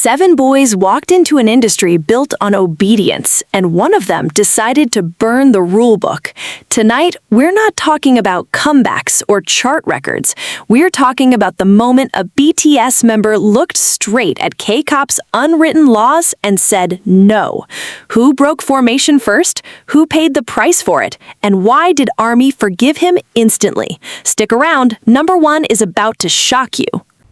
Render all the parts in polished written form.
Seven boys walked into an industry built on obedience, and one of them decided to burn the rule book. Tonight, we're not talking about comebacks or chart records. We're talking about the moment a BTS member looked straight at K-Pop's unwritten laws and said no. Who broke formation first? Who paid the price for it? And why did ARMY forgive him instantly? Stick around. Number 1 is about to shock you.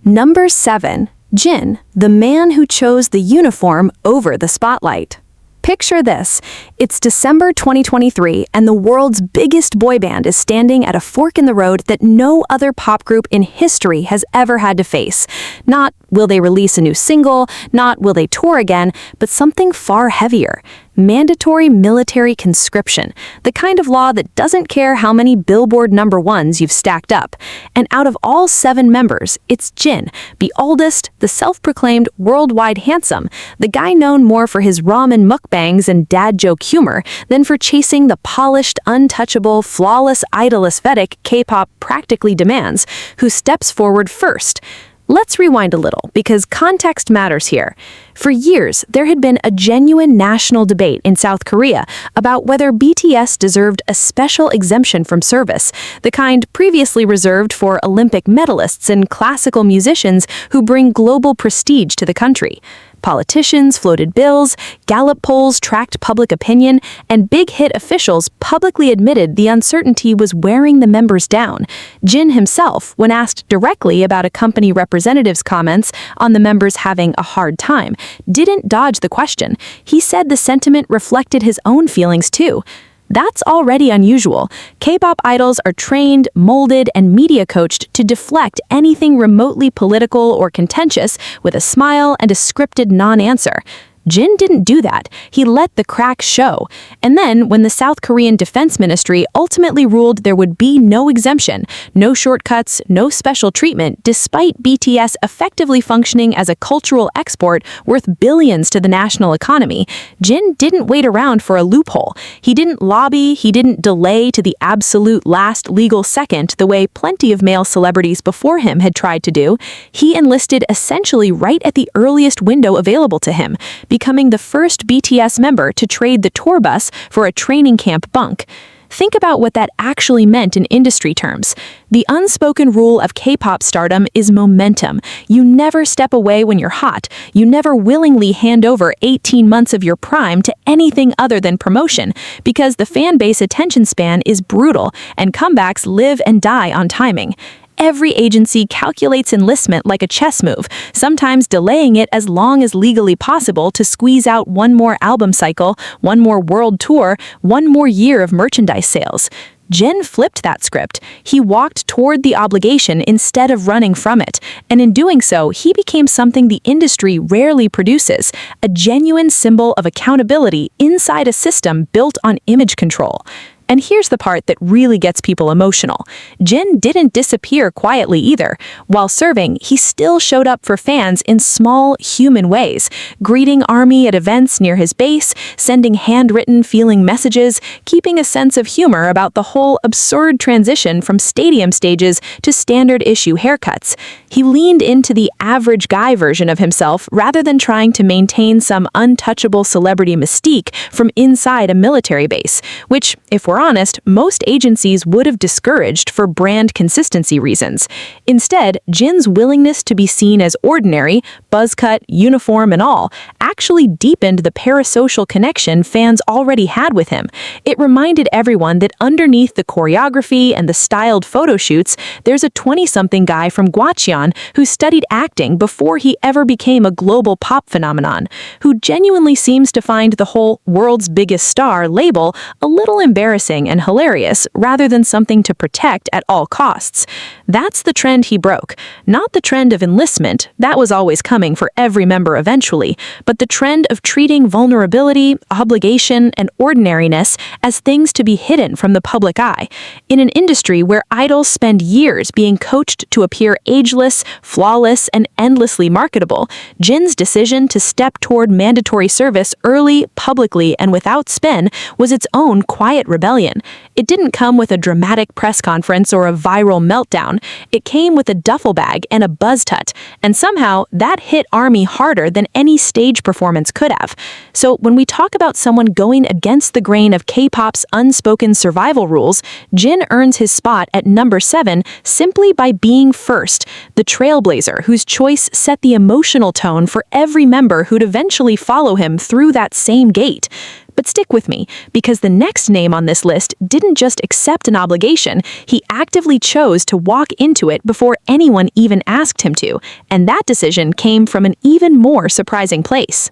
Number 7. Jin, the man who chose the uniform over the spotlight. Picture this. It's December 2023, and the world's biggest boy band is standing at a fork in the road that no other pop group in history has ever had to face. Not will they release a new single, not will they tour again, but something far heavier. Mandatory military conscription, the kind of law that doesn't care how many Billboard number ones you've stacked up. And out of all 7 members, it's Jin, the oldest, the self-proclaimed worldwide handsome, the guy known more for his ramen mukbangs and dad joke humor than for chasing the polished, untouchable, flawless idol aesthetic K-pop practically demands, who steps forward first. Let's rewind a little, because context matters here. For years, there had been a genuine national debate in South Korea about whether BTS deserved a special exemption from service, the kind previously reserved for Olympic medalists and classical musicians who bring global prestige to the country. Politicians floated bills, Gallup polls tracked public opinion, and big-hit officials publicly admitted the uncertainty was wearing the members down. Jin himself, when asked directly about a company representative's comments on the members having a hard time, didn't dodge the question. He said the sentiment reflected his own feelings too. That's already unusual. K-pop idols are trained, molded, and media coached to deflect anything remotely political or contentious with a smile and a scripted non-answer. Jin didn't do that. He let the cracks show. And then, when the South Korean Defense Ministry ultimately ruled there would be no exemption, no shortcuts, no special treatment, despite BTS effectively functioning as a cultural export worth billions to the national economy, Jin didn't wait around for a loophole. He didn't lobby, he didn't delay to the absolute last legal second the way plenty of male celebrities before him had tried to do. He enlisted essentially right at the earliest window available to him, becoming the first BTS member to trade the tour bus for a training camp bunk. Think about what that actually meant in industry terms. The unspoken rule of K-pop stardom is momentum. You never step away when you're hot. You never willingly hand over 18 months of your prime to anything other than promotion, because the fan base attention span is brutal, and comebacks live and die on timing. Every agency calculates enlistment like a chess move, sometimes delaying it as long as legally possible to squeeze out one more album cycle, one more world tour, one more year of merchandise sales. Jin flipped that script. He walked toward the obligation instead of running from it, and in doing so, he became something the industry rarely produces, a genuine symbol of accountability inside a system built on image control. And here's the part that really gets people emotional. Jin didn't disappear quietly either. While serving, he still showed up for fans in small, human ways, greeting ARMY at events near his base, sending handwritten feeling messages, keeping a sense of humor about the whole absurd transition from stadium stages to standard-issue haircuts. He leaned into the average guy version of himself rather than trying to maintain some untouchable celebrity mystique from inside a military base, which, if we're honest, most agencies would have discouraged for brand consistency reasons. Instead, Jin's willingness to be seen as ordinary, buzzcut, uniform, and all, actually deepened the parasocial connection fans already had with him. It reminded everyone that underneath the choreography and the styled photo shoots, there's a 20-something guy from Gwacheon who studied acting before he ever became a global pop phenomenon, who genuinely seems to find the whole world's biggest star label a little embarrassing and hilarious rather than something to protect at all costs. That's the trend he broke. Not the trend of enlistment, that was always coming for every member eventually, but the trend of treating vulnerability, obligation, and ordinariness as things to be hidden from the public eye. In an industry where idols spend years being coached to appear ageless, flawless, and endlessly marketable, Jin's decision to step toward mandatory service early, publicly, and without spin was its own quiet rebellion. rebellion. It didn't come with a dramatic press conference or a viral meltdown. It came with a duffel bag and a buzz tut, and somehow that hit ARMY harder than any stage performance could have. So when we talk about someone going against the grain of K-pop's unspoken survival rules, Jin earns his spot at number 7 simply by being first, the trailblazer whose choice set the emotional tone for every member who'd eventually follow him through that same gate. But stick with me, because the next name on this list didn't just accept an obligation, he actively chose to walk into it before anyone even asked him to, and that decision came from an even more surprising place.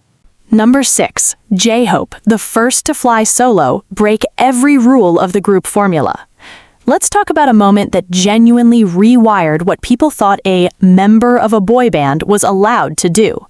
Number 6. J-Hope, the first to fly solo, break every rule of the group formula. Let's talk about a moment that genuinely rewired what people thought a member of a boy band was allowed to do.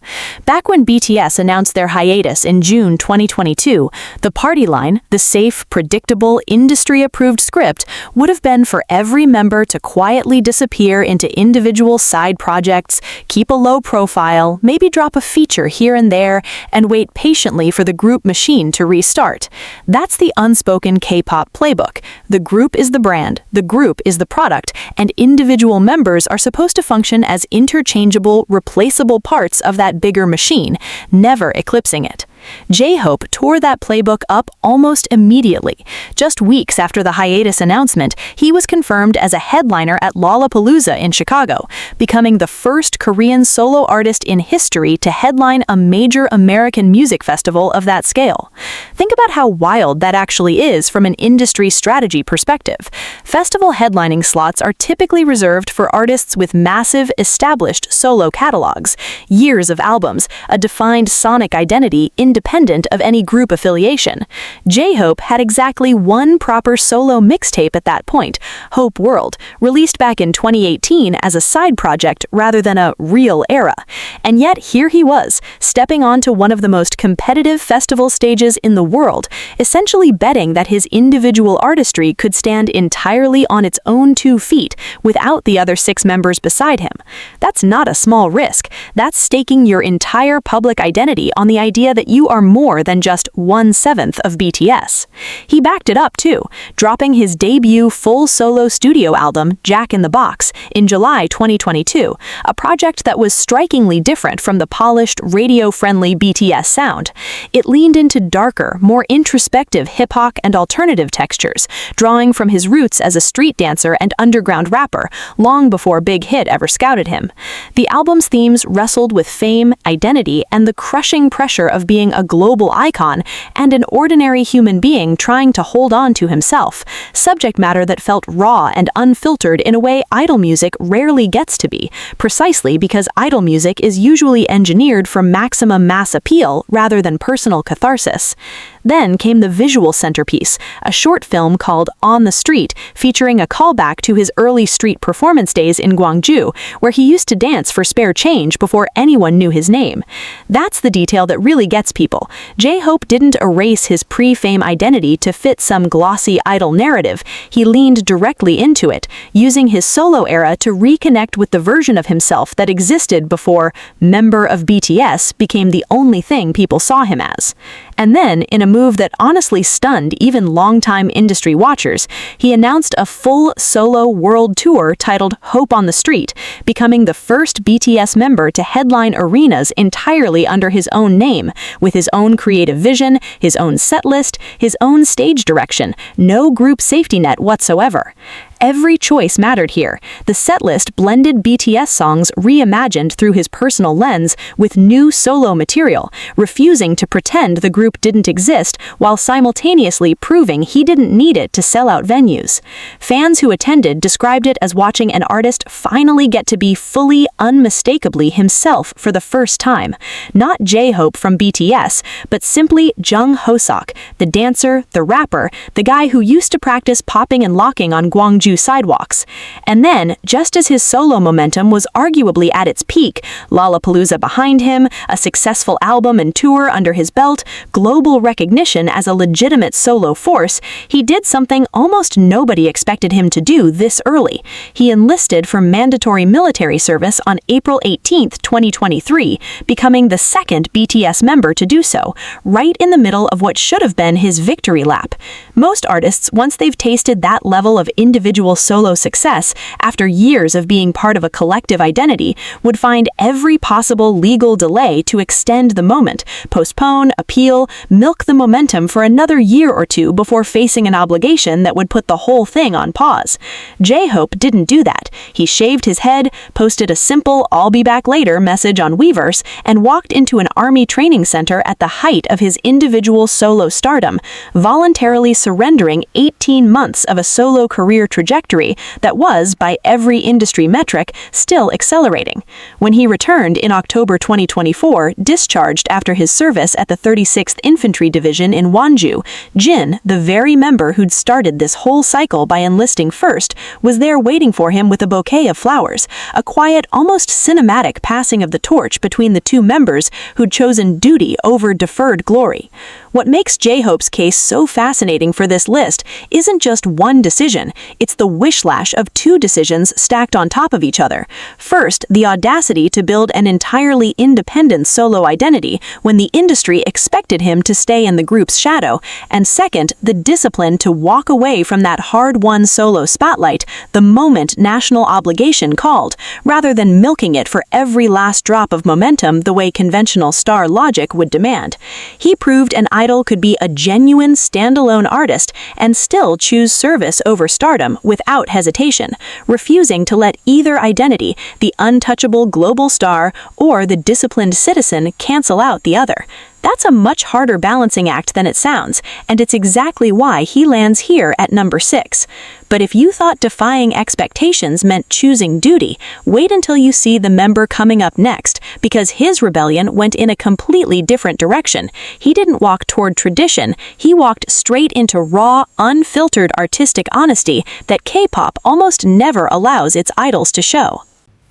Back when BTS announced their hiatus in June 2022, the party line, the safe, predictable, industry-approved script, would have been for every member to quietly disappear into individual side projects, keep a low profile, maybe drop a feature here and there, and wait patiently for the group machine to restart. That's the unspoken K-pop playbook. The group is the brand, the group is the product, and individual members are supposed to function as interchangeable, replaceable parts of that bigger machine, never eclipsing it. J-Hope tore that playbook up almost immediately. Just weeks after the hiatus announcement, he was confirmed as a headliner at Lollapalooza in Chicago, becoming the first Korean solo artist in history to headline a major American music festival of that scale. Think about how wild that actually is from an industry strategy perspective. Festival headlining slots are typically reserved for artists with massive, established solo catalogs, years of albums, a defined sonic identity independent of any group affiliation. J-Hope had exactly one proper solo mixtape at that point, Hope World, released back in 2018 as a side project rather than a real era. And yet here he was, stepping onto one of the most competitive festival stages in the world, essentially betting that his individual artistry could stand entirely on its own 2 feet without the other 6 members beside him. That's not a small risk. That's staking your entire public identity on the idea that you are more than just 1/7 of BTS. He backed it up too, dropping his debut full solo studio album, Jack in the Box, in July 2022, a project that was strikingly different from the polished, radio-friendly BTS sound. It leaned into darker, more introspective hip-hop and alternative textures, drawing from his roots as a street dancer and underground rapper, long before Big Hit ever scouted him. The album's themes wrestled with fame, identity, and the crushing pressure of being a global icon and an ordinary human being trying to hold on to himself, subject matter that felt raw and unfiltered in a way idol music rarely gets to be, precisely because idol music is usually engineered for maximum mass appeal rather than personal catharsis. Then came the visual centerpiece, a short film called On the Street, featuring a callback to his early street performance days in Gwangju, where he used to dance for spare change before anyone knew his name. That's the detail that really gets people. J-Hope didn't erase his pre-fame identity to fit some glossy idol narrative. He leaned directly into it, using his solo era to reconnect with the version of himself that existed before member of BTS became the only thing people saw him as. And then, in a move that honestly stunned even longtime industry watchers, he announced a full solo world tour titled Hope on the Street, becoming the first BTS member to headline arenas entirely under his own name, with his own creative vision, his own set list, his own stage direction, no group safety net whatsoever. Every choice mattered here. The setlist blended BTS songs reimagined through his personal lens with new solo material, refusing to pretend the group didn't exist while simultaneously proving he didn't need it to sell out venues. Fans who attended described it as watching an artist finally get to be fully, unmistakably himself for the first time. Not J-Hope from BTS, but simply Jung Hoseok, the dancer, the rapper, the guy who used to practice popping and locking on Gwangju sidewalks. And then, just as his solo momentum was arguably at its peak, Lollapalooza behind him, a successful album and tour under his belt, global recognition as a legitimate solo force, he did something almost nobody expected him to do this early. He enlisted for mandatory military service on April 18, 2023, becoming the second BTS member to do so, right in the middle of what should have been his victory lap. Most artists, once they've tasted that level of individual solo success, after years of being part of a collective identity, would find every possible legal delay to extend the moment, postpone, appeal, milk the momentum for another year or two before facing an obligation that would put the whole thing on pause. J-Hope didn't do that. He shaved his head, posted a simple "I'll be back later" message on Weverse, and walked into an army training center at the height of his individual solo stardom, voluntarily surrendering 18 months of a solo career trajectory that was, by every industry metric, still accelerating. When he returned in October 2024, discharged after his service at the 36th Infantry Division in Wonju, Jin, the very member who'd started this whole cycle by enlisting first, was there waiting for him with a bouquet of flowers, a quiet, almost cinematic passing of the torch between the two members who'd chosen duty over deferred glory. What makes J-Hope's case so fascinating for this list isn't just one decision, it's the wishlash of two decisions stacked on top of each other. First, the audacity to build an entirely independent solo identity when the industry expected him to stay in the group's shadow, and second, the discipline to walk away from that hard-won solo spotlight the moment national obligation called, rather than milking it for every last drop of momentum the way conventional star logic would demand. He proved an idol could be a genuine standalone artist and still choose service over stardom without hesitation, refusing to let either identity, the untouchable global star or the disciplined citizen, cancel out the other. That's a much harder balancing act than it sounds, and it's exactly why he lands here at number 6. But if you thought defying expectations meant choosing duty, wait until you see the member coming up next, because his rebellion went in a completely different direction. He didn't walk toward tradition, he walked straight into raw, unfiltered artistic honesty that K-pop almost never allows its idols to show.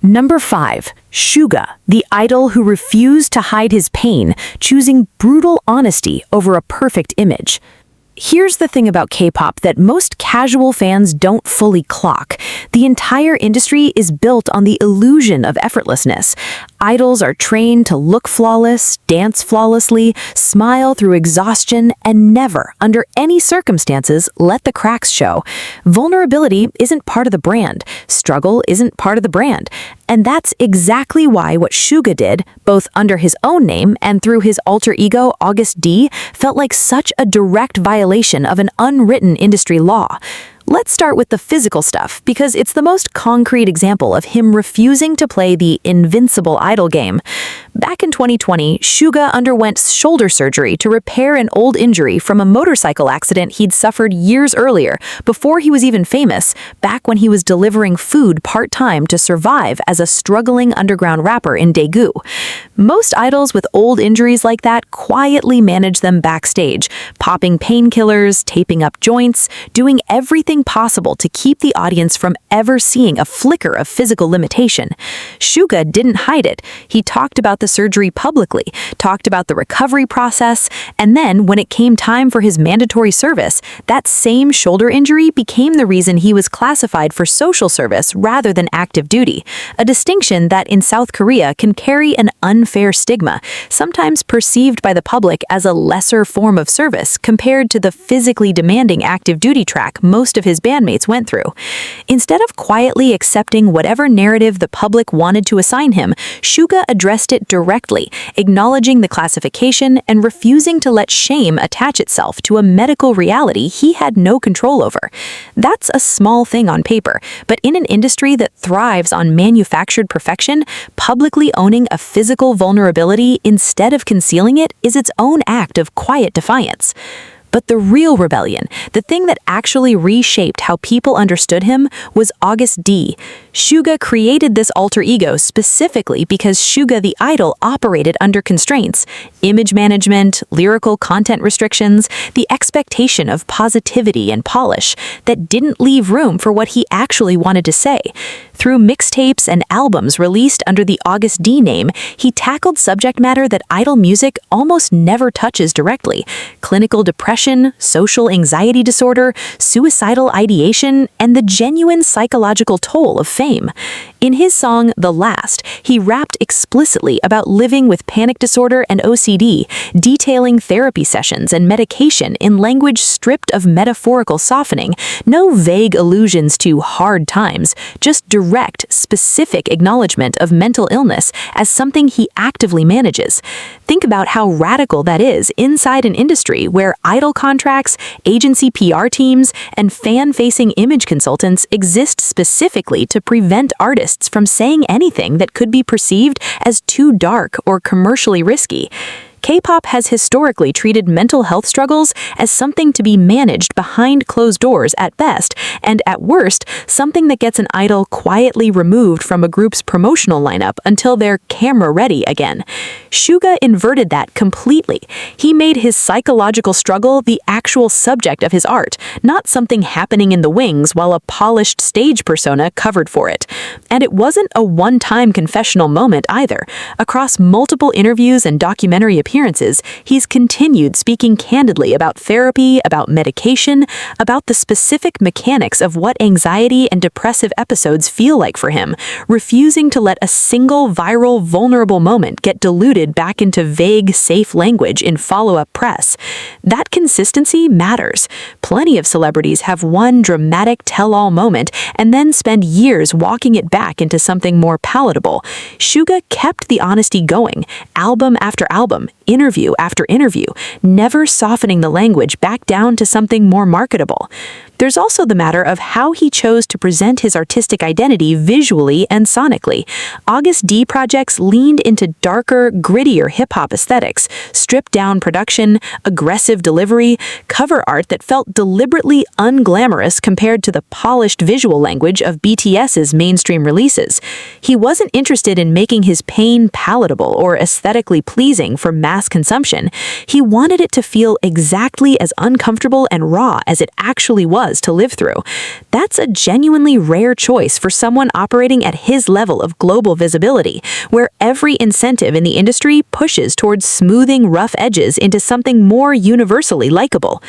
Number 5. Suga, the idol who refused to hide his pain, choosing brutal honesty over a perfect image. Here's the thing about K-pop that most casual fans don't fully clock. The entire industry is built on the illusion of effortlessness. Idols are trained to look flawless, dance flawlessly, smile through exhaustion, and never, under any circumstances, let the cracks show. Vulnerability isn't part of the brand. Struggle isn't part of the brand. And that's exactly why what Suga did, both under his own name and through his alter ego August D, felt like such a direct violation of an unwritten industry law. Let's start with the physical stuff, because it's the most concrete example of him refusing to play the invincible idol game. Back in 2020, Suga underwent shoulder surgery to repair an old injury from a motorcycle accident he'd suffered years earlier, before he was even famous, back when he was delivering food part-time to survive as a struggling underground rapper in Daegu. Most idols with old injuries like that quietly manage them backstage, popping painkillers, taping up joints, doing everything possible to keep the audience from ever seeing a flicker of physical limitation. Suga didn't hide it. He talked about the surgery publicly, talked about the recovery process, and then when it came time for his mandatory service, that same shoulder injury became the reason he was classified for social service rather than active duty, a distinction that in South Korea can carry an unfair stigma, sometimes perceived by the public as a lesser form of service compared to the physically demanding active duty track most of his bandmates went through. Instead of quietly accepting whatever narrative the public wanted to assign him, Suga addressed it directly, acknowledging the classification and refusing to let shame attach itself to a medical reality he had no control over. That's a small thing on paper, but in an industry that thrives on manufactured perfection, publicly owning a physical vulnerability instead of concealing it is its own act of quiet defiance. But the real rebellion, the thing that actually reshaped how people understood him, was August D. Suga created this alter ego specifically because Suga the idol operated under constraints, image management, lyrical content restrictions, the expectation of positivity and polish that didn't leave room for what he actually wanted to say. Through mixtapes and albums released under the August D name, he tackled subject matter that idol music almost never touches directly: clinical depression, social anxiety disorder, suicidal ideation, and the genuine psychological toll of fame. In his song The Last, he rapped explicitly about living with panic disorder and OCD, detailing therapy sessions and medication in language stripped of metaphorical softening, no vague allusions to hard times, just direct, specific acknowledgement of mental illness as something he actively manages. Think about how radical that is inside an industry where idol contracts, agency PR teams, and fan-facing image consultants exist specifically to prevent artists from saying anything that could be perceived as too dark or commercially risky. K-pop has historically treated mental health struggles as something to be managed behind closed doors at best, and at worst, something that gets an idol quietly removed from a group's promotional lineup until they're camera-ready again. Suga inverted that completely. He made his psychological struggle the actual subject of his art, not something happening in the wings while a polished stage persona covered for it. And it wasn't a one-time confessional moment either. Across multiple interviews and documentary appearances, he's continued speaking candidly about therapy, about medication, about the specific mechanics of what anxiety and depressive episodes feel like for him, refusing to let a single viral, vulnerable moment get diluted back into vague, safe language in follow-up press. That consistency matters. Plenty of celebrities have one dramatic tell-all moment and then spend years walking it back into something more palatable. Suga kept the honesty going, album after album, interview after interview, never softening the language back down to something more marketable. There's also the matter of how he chose to present his artistic identity visually and sonically. August D projects leaned into darker, grittier hip-hop aesthetics, stripped-down production, aggressive delivery, cover art that felt deliberately unglamorous compared to the polished visual language of BTS's mainstream releases. He wasn't interested in making his pain palatable or aesthetically pleasing for mass consumption. He wanted it to feel exactly as uncomfortable and raw as it actually was to live through. That's a genuinely rare choice for someone operating at his level of global visibility, where every incentive in the industry pushes towards smoothing rough edges into something more universally likable.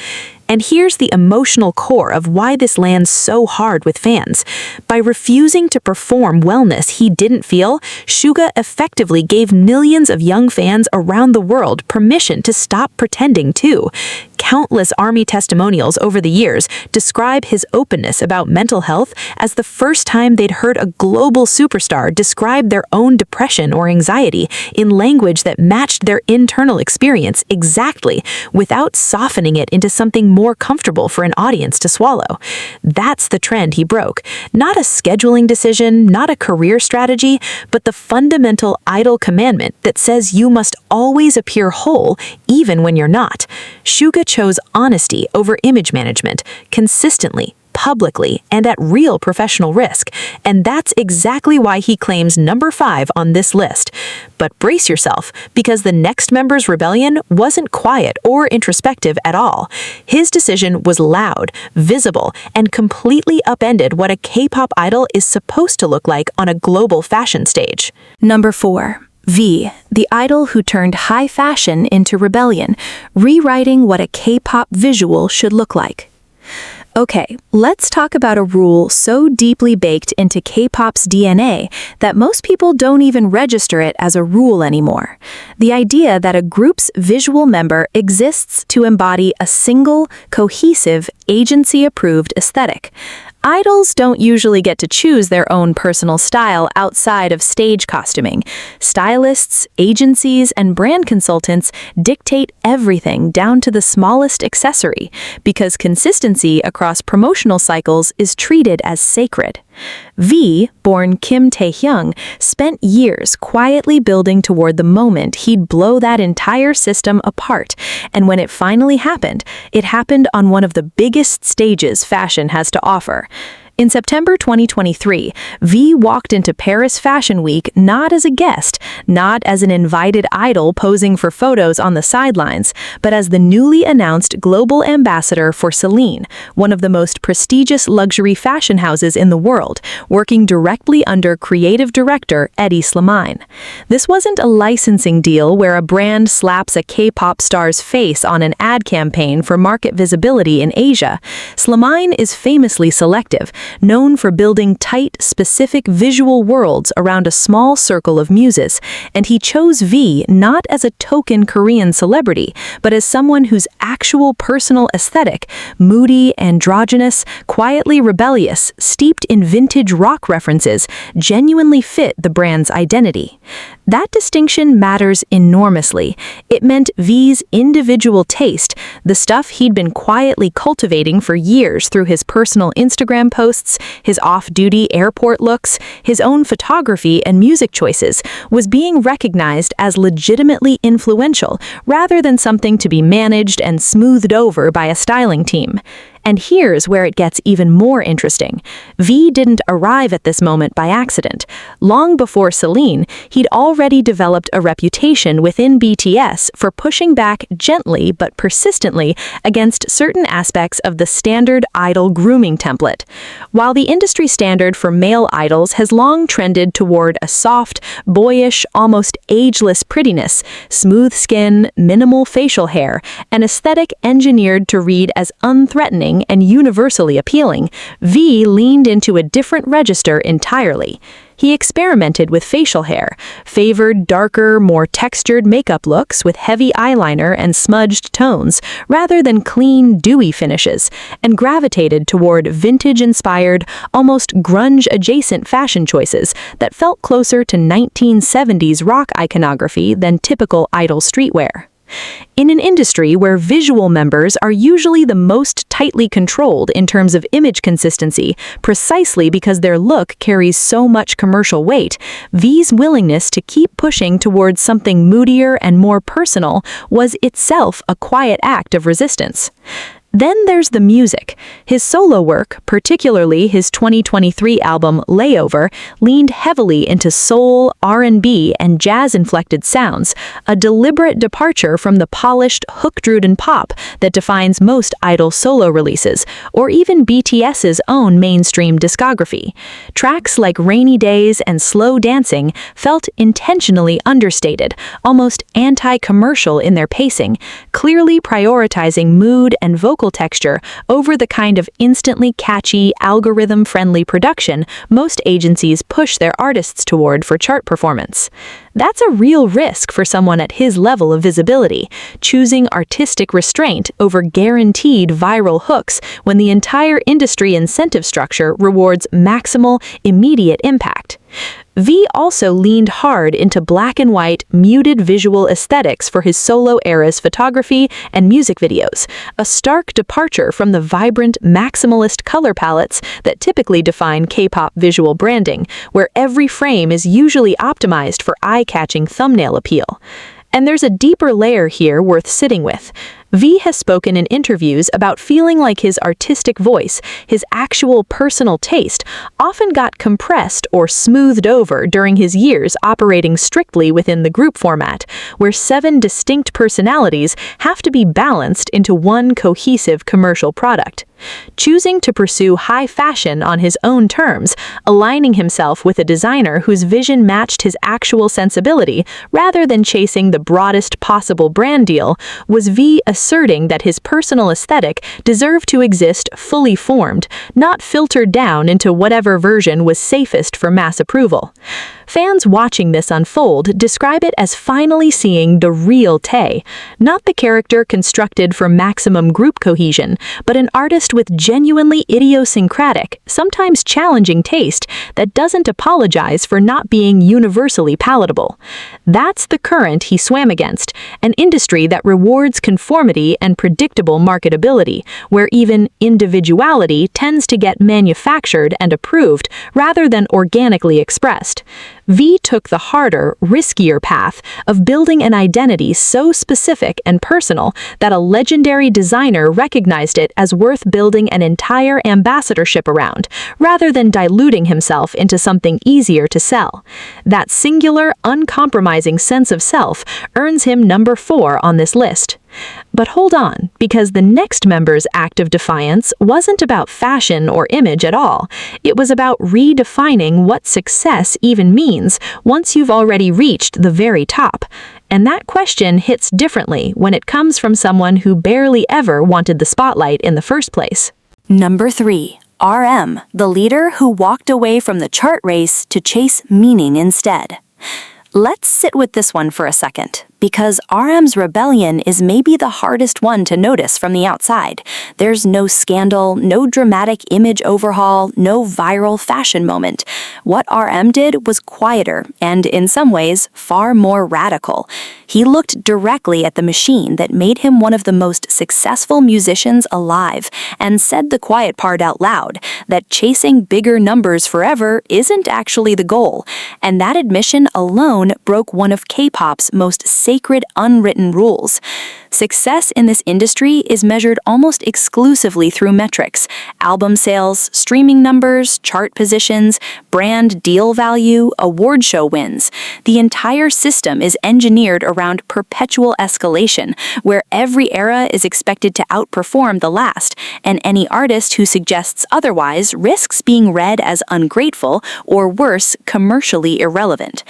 And here's the emotional core of why this lands so hard with fans. By refusing to perform wellness he didn't feel, Suga effectively gave millions of young fans around the world permission to stop pretending too. Countless ARMY testimonials over the years describe his openness about mental health as the first time they'd heard a global superstar describe their own depression or anxiety in language that matched their internal experience exactly, without softening it into something more comfortable for an audience to swallow. That's the trend he broke. Not a scheduling decision, not a career strategy, but the fundamental idol commandment that says you must always appear whole, even when you're not. Suga chose honesty over image management, consistently, publicly, and at real professional risk, and that's exactly why he claims number 5 on this list. But brace yourself, because the next member's rebellion wasn't quiet or introspective at all. His decision was loud, visible, and completely upended what a K-pop idol is supposed to look like on a global fashion stage. Number 4. V, the idol who turned high fashion into rebellion, rewriting what a K-pop visual should look like. Okay, let's talk about a rule so deeply baked into K-pop's DNA that most people don't even register it as a rule anymore. The idea that a group's visual member exists to embody a single, cohesive, agency-approved aesthetic. Idols don't usually get to choose their own personal style outside of stage costuming. Stylists, agencies, and brand consultants dictate everything down to the smallest accessory, because consistency across promotional cycles is treated as sacred. V, born Kim Taehyung, spent years quietly building toward the moment he'd blow that entire system apart, and when it finally happened, it happened on one of the biggest stages fashion has to offer. In September 2023, V walked into Paris Fashion Week not as a guest, not as an invited idol posing for photos on the sidelines, but as the newly announced global ambassador for Celine, one of the most prestigious luxury fashion houses in the world, working directly under creative director Eddie Slimane. This wasn't a licensing deal where a brand slaps a K-pop star's face on an ad campaign for market visibility in Asia. Slimane is famously selective, known for building tight, specific visual worlds around a small circle of muses, and he chose V not as a token Korean celebrity, but as someone whose actual personal aesthetic, moody, androgynous, quietly rebellious, steeped in vintage rock references, genuinely fit the brand's identity. That distinction matters enormously. It meant V's individual taste, the stuff he'd been quietly cultivating for years through his personal Instagram posts, his off-duty airport looks, his own photography and music choices, was being recognized as legitimately influential rather than something to be managed and smoothed over by a styling team. And here's where it gets even more interesting. V didn't arrive at this moment by accident. Long before Celine, he'd already developed a reputation within BTS for pushing back gently but persistently against certain aspects of the standard idol grooming template. While the industry standard for male idols has long trended toward a soft, boyish, almost ageless prettiness, smooth skin, minimal facial hair, an aesthetic engineered to read as unthreatening and universally appealing, V leaned into a different register entirely. He experimented with facial hair, favored darker, more textured makeup looks with heavy eyeliner and smudged tones, rather than clean, dewy finishes, and gravitated toward vintage-inspired, almost grunge-adjacent fashion choices that felt closer to 1970s rock iconography than typical idol streetwear. In an industry where visual members are usually the most tightly controlled in terms of image consistency, precisely because their look carries so much commercial weight, V's willingness to keep pushing towards something moodier and more personal was itself a quiet act of resistance. Then there's the music. His solo work, particularly his 2023 album Layover, leaned heavily into soul, R&B, and jazz-inflected sounds, a deliberate departure from the polished hook-driven pop that defines most idol solo releases, or even BTS's own mainstream discography. Tracks like Rainy Days and Slow Dancing felt intentionally understated, almost anti-commercial in their pacing, clearly prioritizing mood and vocal texture over the kind of instantly catchy, algorithm-friendly production most agencies push their artists toward for chart performance. That's a real risk for someone at his level of visibility, choosing artistic restraint over guaranteed viral hooks when the entire industry incentive structure rewards maximal, immediate impact. V also leaned hard into black and white, muted visual aesthetics for his solo era's photography and music videos, a stark departure from the vibrant, maximalist color palettes that typically define K-pop visual branding, where every frame is usually optimized for eye-catching thumbnail appeal. And there's a deeper layer here worth sitting with. V has spoken in interviews about feeling like his artistic voice, his actual personal taste, often got compressed or smoothed over during his years operating strictly within the group format, where 7 distinct personalities have to be balanced into one cohesive commercial product. Choosing to pursue high fashion on his own terms, aligning himself with a designer whose vision matched his actual sensibility rather than chasing the broadest possible brand deal, was V asserting that his personal aesthetic deserved to exist fully formed, not filtered down into whatever version was safest for mass approval. Fans watching this unfold describe it as finally seeing the real Tae, not the character constructed for maximum group cohesion, but an artist with genuinely idiosyncratic, sometimes challenging taste that doesn't apologize for not being universally palatable. That's the current he swam against, an industry that rewards conformity and predictable marketability, where even individuality tends to get manufactured and approved rather than organically expressed. V took the harder, riskier path of building an identity so specific and personal that a legendary designer recognized it as worth building an entire ambassadorship around, rather than diluting himself into something easier to sell. That singular, uncompromising sense of self earns him number 4 on this list. But hold on, because the next member's act of defiance wasn't about fashion or image at all. It was about redefining what success even means once you've already reached the very top. And that question hits differently when it comes from someone who barely ever wanted the spotlight in the first place. Number 3. RM, the leader who walked away from the chart race to chase meaning instead. Let's sit with this one for a second, because RM's rebellion is maybe the hardest one to notice from the outside. There's no scandal, no dramatic image overhaul, no viral fashion moment. What RM did was quieter and, in some ways, far more radical. He looked directly at the machine that made him one of the most successful musicians alive and said the quiet part out loud, that chasing bigger numbers forever isn't actually the goal. And that admission alone broke one of K-pop's most sacred unwritten rules. Success in this industry is measured almost exclusively through metrics: album sales, streaming numbers, chart positions, brand deal value, award show wins. The entire system is engineered around perpetual escalation, where every era is expected to outperform the last, and any artist who suggests otherwise risks being read as ungrateful or worse, commercially irrelevant.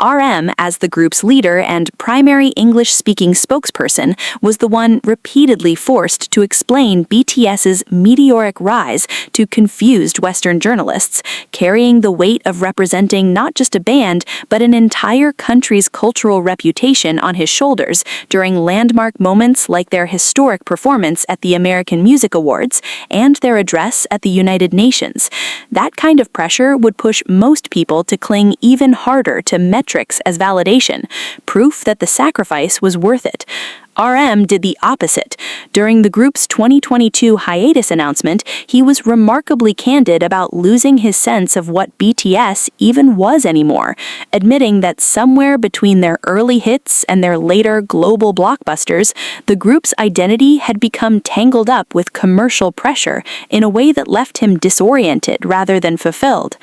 RM, as the group's leader and primary English-speaking spokesperson, was the one repeatedly forced to explain BTS's meteoric rise to confused Western journalists, carrying the weight of representing not just a band, but an entire country's cultural reputation on his shoulders during landmark moments like their historic performance at the American Music Awards and their address at the United Nations. That kind of pressure would push most people to cling even harder to metrics as validation, proof that the sacrifice was worth it. RM did the opposite. During the group's 2022 hiatus announcement, he was remarkably candid about losing his sense of what BTS even was anymore, admitting that somewhere between their early hits and their later global blockbusters, the group's identity had become tangled up with commercial pressure in a way that left him disoriented rather than fulfilled.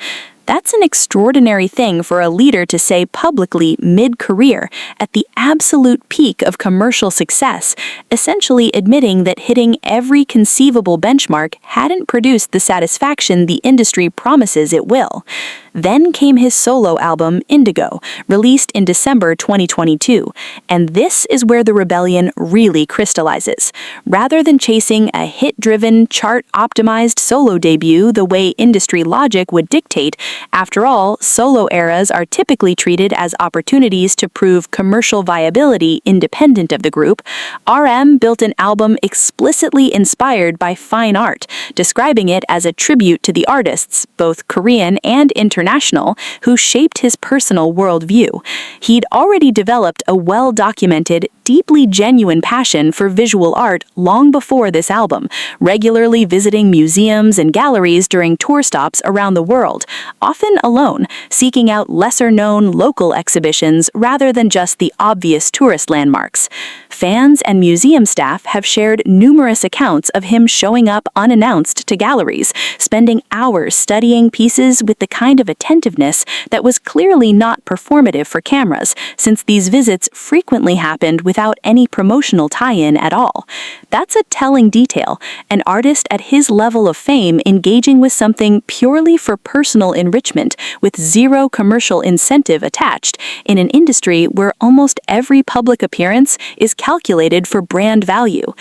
That's an extraordinary thing for a leader to say publicly mid-career, at the absolute peak of commercial success, essentially admitting that hitting every conceivable benchmark hadn't produced the satisfaction the industry promises it will. Then came his solo album, Indigo, released in December 2022, and this is where the rebellion really crystallizes. Rather than chasing a hit-driven, chart-optimized solo debut the way industry logic would dictate, after all, solo eras are typically treated as opportunities to prove commercial viability independent of the group, RM built an album explicitly inspired by fine art, describing it as a tribute to the artists, both Korean and international, who shaped his personal worldview. He'd already developed a well-documented, deeply genuine passion for visual art long before this album, regularly visiting museums and galleries during tour stops around the world, often alone, seeking out lesser-known local exhibitions rather than just the obvious tourist landmarks. Fans and museum staff have shared numerous accounts of him showing up unannounced to galleries, spending hours studying pieces with the kind of attentiveness that was clearly not performative for cameras, since these visits frequently happened without any promotional tie-in at all. That's a telling detail, an artist at his level of fame engaging with something purely for personal enrichment with zero commercial incentive attached in an industry where almost every public appearance is calculated for brand value.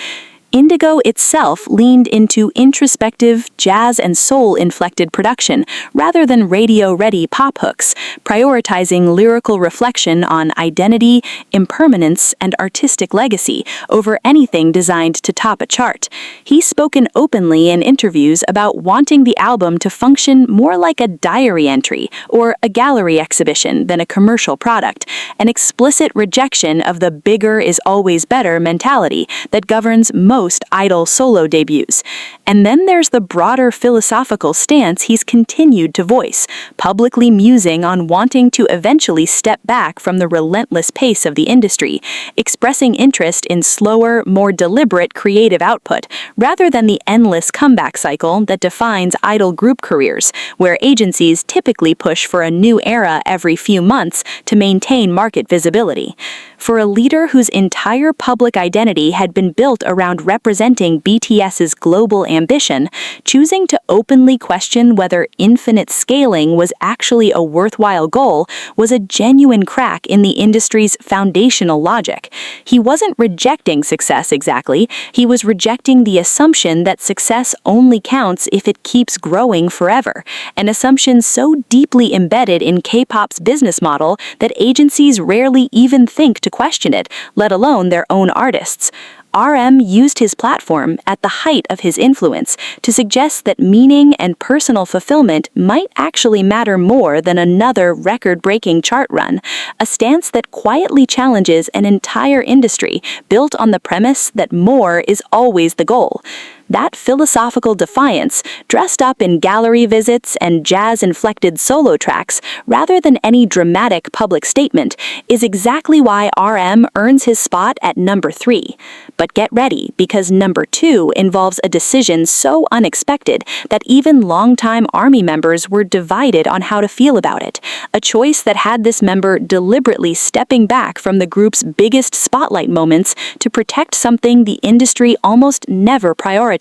Indigo itself leaned into introspective, jazz and soul-inflected production rather than radio-ready pop hooks, prioritizing lyrical reflection on identity, impermanence, and artistic legacy over anything designed to top a chart. He's spoken openly in interviews about wanting the album to function more like a diary entry or a gallery exhibition than a commercial product, an explicit rejection of the bigger is always better mentality that governs most idol solo debuts. And then there's the broader philosophical stance he's continued to voice, publicly musing on wanting to eventually step back from the relentless pace of the industry, expressing interest in slower, more deliberate creative output, rather than the endless comeback cycle that defines idol group careers, where agencies typically push for a new era every few months to maintain market visibility. For a leader whose entire public identity had been built around representing BTS's global ambition, choosing to openly question whether infinite scaling was actually a worthwhile goal was a genuine crack in the industry's foundational logic. He wasn't rejecting success exactly, he was rejecting the assumption that success only counts if it keeps growing forever, an assumption so deeply embedded in K-pop's business model that agencies rarely even think to question it, let alone their own artists. RM used his platform at the height of his influence to suggest that meaning and personal fulfillment might actually matter more than another record-breaking chart run, a stance that quietly challenges an entire industry built on the premise that more is always the goal. That philosophical defiance, dressed up in gallery visits and jazz-inflected solo tracks, rather than any dramatic public statement, is exactly why RM earns his spot at number 3. But get ready, because number 2 involves a decision so unexpected that even longtime ARMY members were divided on how to feel about it, a choice that had this member deliberately stepping back from the group's biggest spotlight moments to protect something the industry almost never prioritizes.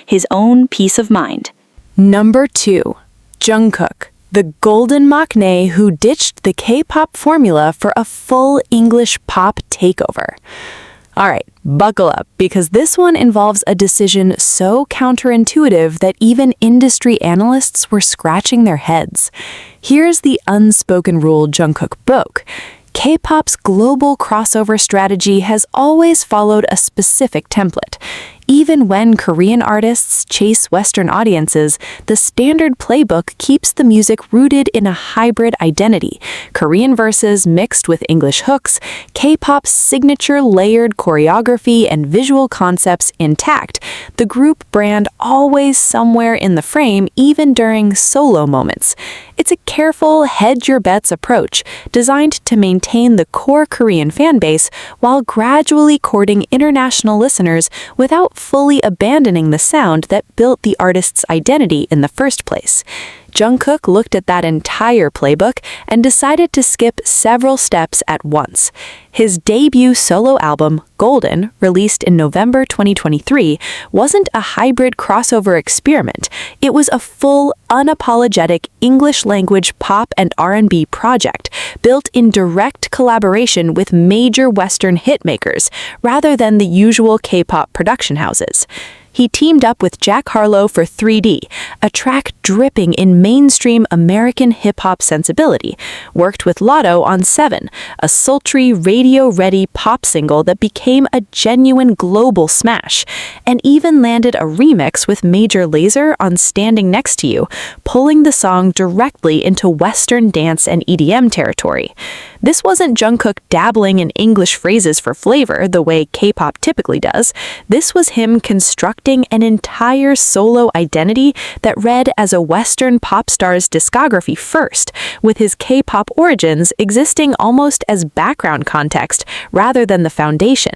His own peace of mind. Number 2. Jungkook, the golden maknae who ditched the K-pop formula for a full English pop takeover. Alright, buckle up, because this one involves a decision so counterintuitive that even industry analysts were scratching their heads. Here's the unspoken rule Jungkook broke. K-pop's global crossover strategy has always followed a specific template. Even when Korean artists chase Western audiences, the standard playbook keeps the music rooted in a hybrid identity, Korean verses mixed with English hooks, K-pop's signature layered choreography and visual concepts intact, the group brand always somewhere in the frame even during solo moments. It's a careful, hedge-your-bets approach designed to maintain the core Korean fanbase while gradually courting international listeners without fully abandoning the sound that built the artist's identity in the first place. Jungkook looked at that entire playbook and decided to skip several steps at once. His debut solo album, Golden, released in November 2023, wasn't a hybrid crossover experiment. It was a full, unapologetic English-language pop and R&B project, built in direct collaboration with major Western hitmakers, rather than the usual K-pop production houses. He teamed up with Jack Harlow for 3D, a track dripping in mainstream American hip-hop sensibility, worked with Lotto on 7, a sultry, radio-ready pop single that became a genuine global smash, and even landed a remix with Major Lazer on Standing Next to You, pulling the song directly into Western dance and EDM territory. This wasn't Jungkook dabbling in English phrases for flavor the way K-pop typically does. This was him constructing an entire solo identity that read as a Western pop star's discography first, with his K-pop origins existing almost as background context rather than the foundation.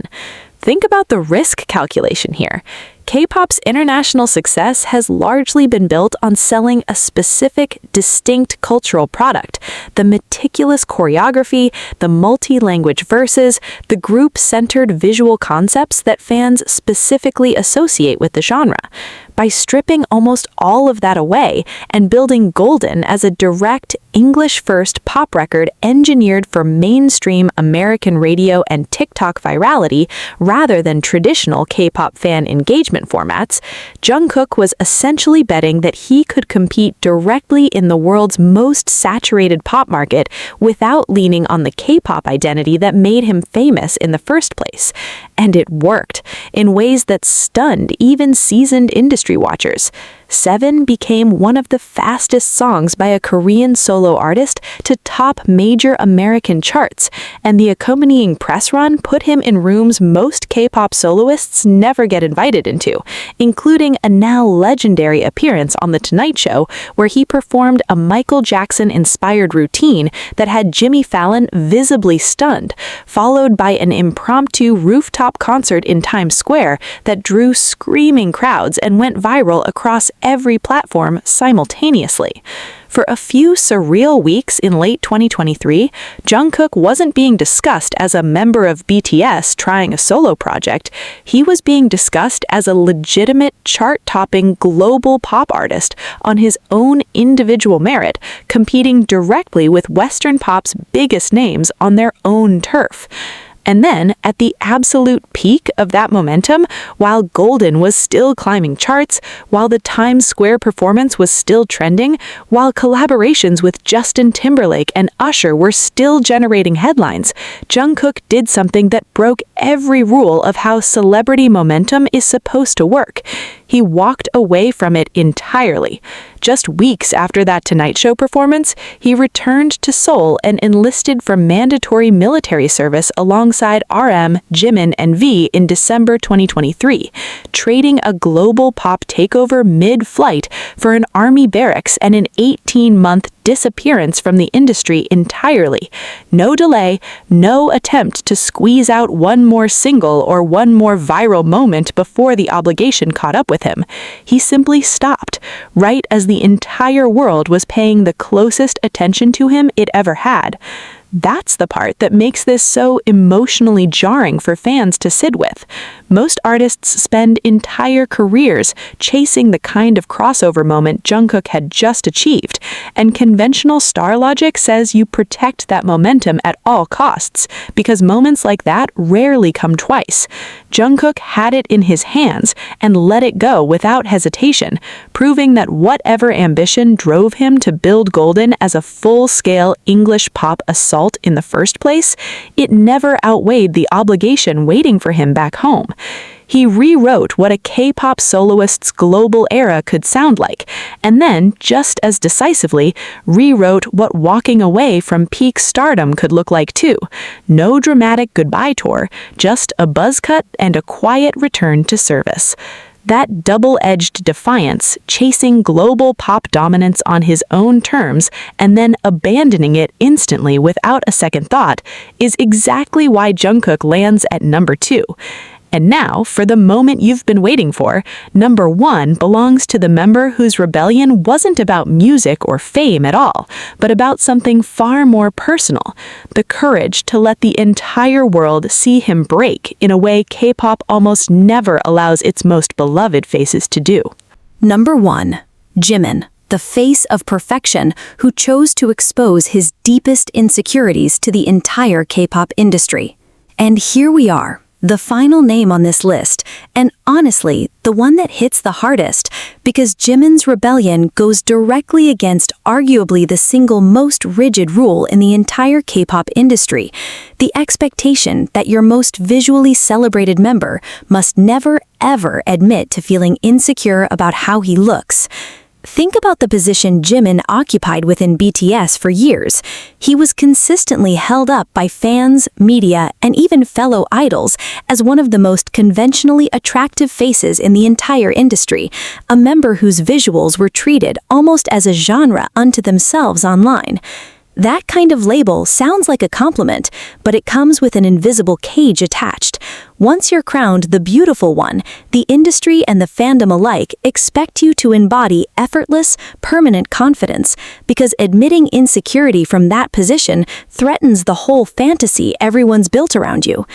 Think about the risk calculation here. K-pop's international success has largely been built on selling a specific, distinct cultural product. The meticulous choreography, the multi-language verses, the group-centered visual concepts that fans specifically associate with the genre. By stripping almost all of that away and building Golden as a direct, English-first pop record engineered for mainstream American radio and TikTok virality rather than traditional K-pop fan engagement formats, Jungkook was essentially betting that he could compete directly in the world's most saturated pop market without leaning on the K-pop identity that made him famous in the first place. And it worked, in ways that stunned even seasoned industry watchers. 7 became one of the fastest songs by a Korean solo artist to top major American charts, and the accompanying press run put him in rooms most K-pop soloists never get invited into, including a now legendary appearance on The Tonight Show, where he performed a Michael Jackson-inspired routine that had Jimmy Fallon visibly stunned, followed by an impromptu rooftop concert in Times Square that drew screaming crowds and went viral across every platform simultaneously. For a few surreal weeks in late 2023, Jungkook wasn't being discussed as a member of BTS trying a solo project. He was being discussed as a legitimate chart-topping global pop artist on his own individual merit, competing directly with Western pop's biggest names on their own turf. And then, at the absolute peak of that momentum, while Golden was still climbing charts, while the Times Square performance was still trending, while collaborations with Justin Timberlake and Usher were still generating headlines, Jungkook did something that broke every rule of how celebrity momentum is supposed to work. He walked away from it entirely. Just weeks after that Tonight Show performance, he returned to Seoul and enlisted for mandatory military service alongside RM, Jimin, and V in December 2023, trading a global pop takeover mid-flight for an army barracks and an 18-month disappearance from the industry entirely. No delay, no attempt to squeeze out one more single or one more viral moment before the obligation caught up with him. He simply stopped, right as the entire world was paying the closest attention to him it ever had. That's the part that makes this so emotionally jarring for fans to sit with. Most artists spend entire careers chasing the kind of crossover moment Jungkook had just achieved, and conventional star logic says you protect that momentum at all costs, because moments like that rarely come twice. Jungkook had it in his hands and let it go without hesitation, proving that whatever ambition drove him to build Golden as a full-scale English pop assault in the first place, it never outweighed the obligation waiting for him back home. He rewrote what a K-pop soloist's global era could sound like, and then, just as decisively, rewrote what walking away from peak stardom could look like too. No dramatic goodbye tour, just a buzz cut and a quiet return to service. That double-edged defiance, chasing global pop dominance on his own terms and then abandoning it instantly without a second thought, is exactly why Jungkook lands at number 2. And now, for the moment you've been waiting for, number 1 belongs to the member whose rebellion wasn't about music or fame at all, but about something far more personal: the courage to let the entire world see him break in a way K-pop almost never allows its most beloved faces to do. Number 1. Jimin, the face of perfection, who chose to expose his deepest insecurities to the entire K-pop industry. And here we are, the final name on this list, and honestly, the one that hits the hardest, because Jimin's rebellion goes directly against arguably the single most rigid rule in the entire K-pop industry: the expectation that your most visually celebrated member must never ever admit to feeling insecure about how he looks. Think about the position Jimin occupied within BTS for years. He was consistently held up by fans, media, and even fellow idols as one of the most conventionally attractive faces in the entire industry, a member whose visuals were treated almost as a genre unto themselves online. That kind of label sounds like a compliment, but it comes with an invisible cage attached. Once you're crowned the beautiful one, the industry and the fandom alike expect you to embody effortless, permanent confidence, because admitting insecurity from that position threatens the whole fantasy everyone's built around you.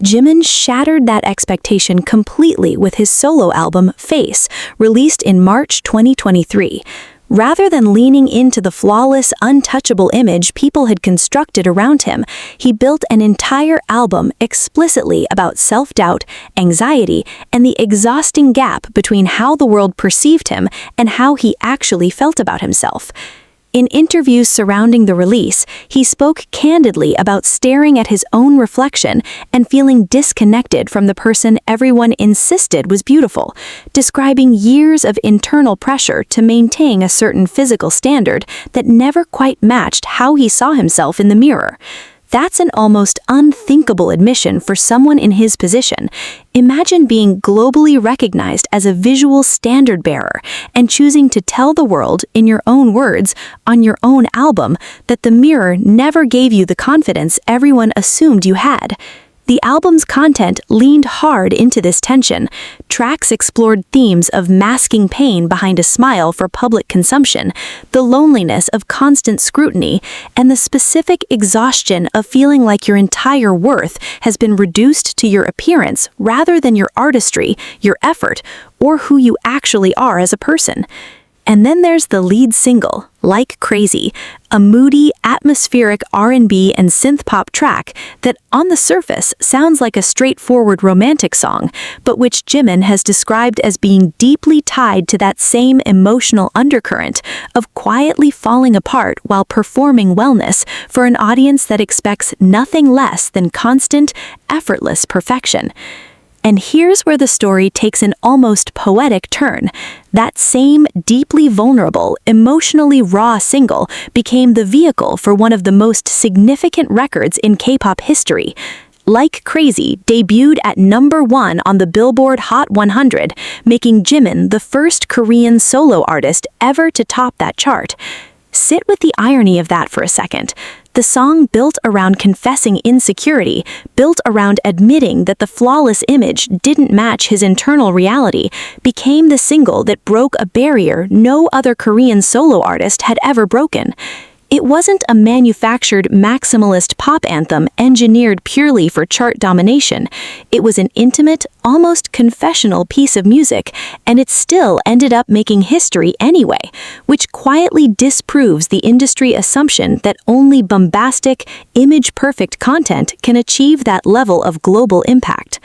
Jimin shattered that expectation completely with his solo album, Face, released in March 2023. Rather than leaning into the flawless, untouchable image people had constructed around him, he built an entire album explicitly about self-doubt, anxiety, and the exhausting gap between how the world perceived him and how he actually felt about himself. In interviews surrounding the release, he spoke candidly about staring at his own reflection and feeling disconnected from the person everyone insisted was beautiful, describing years of internal pressure to maintain a certain physical standard that never quite matched how he saw himself in the mirror. That's an almost unthinkable admission for someone in his position. Imagine being globally recognized as a visual standard bearer and choosing to tell the world, in your own words, on your own album, that the mirror never gave you the confidence everyone assumed you had. The album's content leaned hard into this tension. Tracks explored themes of masking pain behind a smile for public consumption, the loneliness of constant scrutiny, and the specific exhaustion of feeling like your entire worth has been reduced to your appearance rather than your artistry, your effort, or who you actually are as a person. And then there's the lead single, Like Crazy, a moody, atmospheric R&B and synth-pop track that, on the surface, sounds like a straightforward romantic song, but which Jimin has described as being deeply tied to that same emotional undercurrent of quietly falling apart while performing wellness for an audience that expects nothing less than constant, effortless perfection. And here's where the story takes an almost poetic turn. That same deeply vulnerable, emotionally raw single became the vehicle for one of the most significant records in K-pop history. Like Crazy debuted at #1 on the Billboard Hot 100, making Jimin the first Korean solo artist ever to top that chart. Sit with the irony of that for a second. The song built around confessing insecurity, built around admitting that the flawless image didn't match his internal reality, became the single that broke a barrier no other Korean solo artist had ever broken. It wasn't a manufactured maximalist pop anthem engineered purely for chart domination. It was an intimate, almost confessional piece of music, and it still ended up making history anyway, which quietly disproves the industry assumption that only bombastic, image-perfect content can achieve that level of global impact.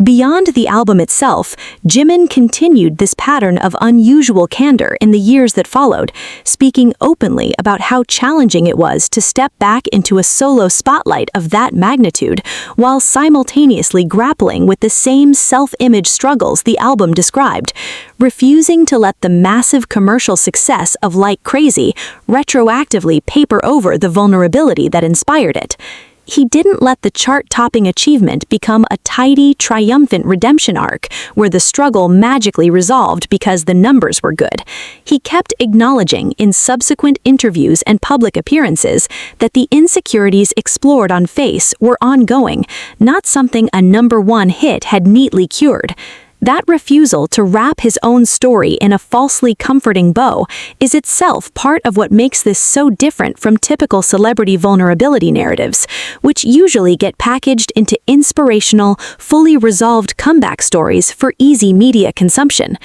Beyond the album itself, Jimin continued this pattern of unusual candor in the years that followed, speaking openly about how challenging it was to step back into a solo spotlight of that magnitude, while simultaneously grappling with the same self-image struggles the album described, refusing to let the massive commercial success of Like Crazy retroactively paper over the vulnerability that inspired it. He didn't let the chart-topping achievement become a tidy, triumphant redemption arc where the struggle magically resolved because the numbers were good. He kept acknowledging in subsequent interviews and public appearances that the insecurities explored on Face were ongoing, not something a #1 hit had neatly cured. That refusal to wrap his own story in a falsely comforting bow is itself part of what makes this so different from typical celebrity vulnerability narratives, which usually get packaged into inspirational, fully resolved comeback stories for easy media consumption.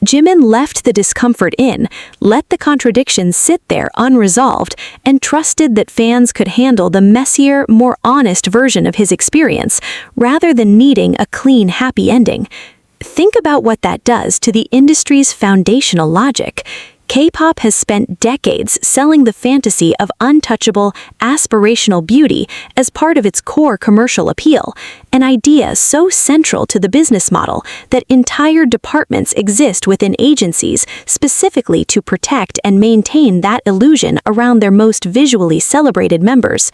Jimin left the discomfort in, let the contradictions sit there unresolved, and trusted that fans could handle the messier, more honest version of his experience, rather than needing a clean, happy ending. Think about what that does to the industry's foundational logic. K-pop has spent decades selling the fantasy of untouchable, aspirational beauty as part of its core commercial appeal, an idea so central to the business model that entire departments exist within agencies specifically to protect and maintain that illusion around their most visually celebrated members.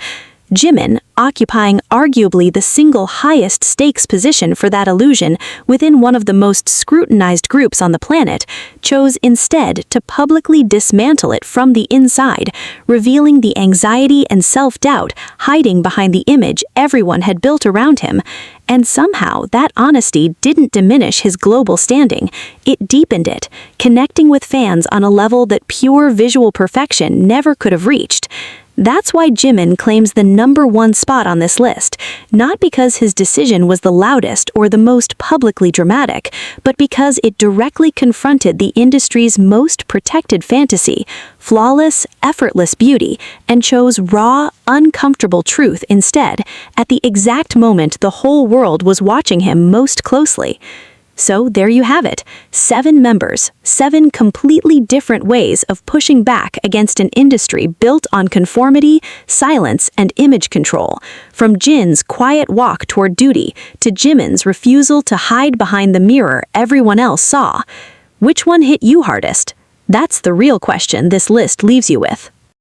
Jimin, occupying arguably the single highest stakes position for that illusion within one of the most scrutinized groups on the planet, chose instead to publicly dismantle it from the inside, revealing the anxiety and self-doubt hiding behind the image everyone had built around him. And somehow that honesty didn't diminish his global standing, it deepened it, connecting with fans on a level that pure visual perfection never could have reached. That's why Jimin claims the #1 spot on this list, not because his decision was the loudest or the most publicly dramatic, but because it directly confronted the industry's most protected fantasy, flawless, effortless beauty, and chose raw, uncomfortable truth instead, at the exact moment the whole world was watching him most closely. So there you have it, 7 members, 7 completely different ways of pushing back against an industry built on conformity, silence, and image control, from Jin's quiet walk toward duty to Jimin's refusal to hide behind the mirror everyone else saw. Which one hit you hardest? That's the real question this list leaves you with.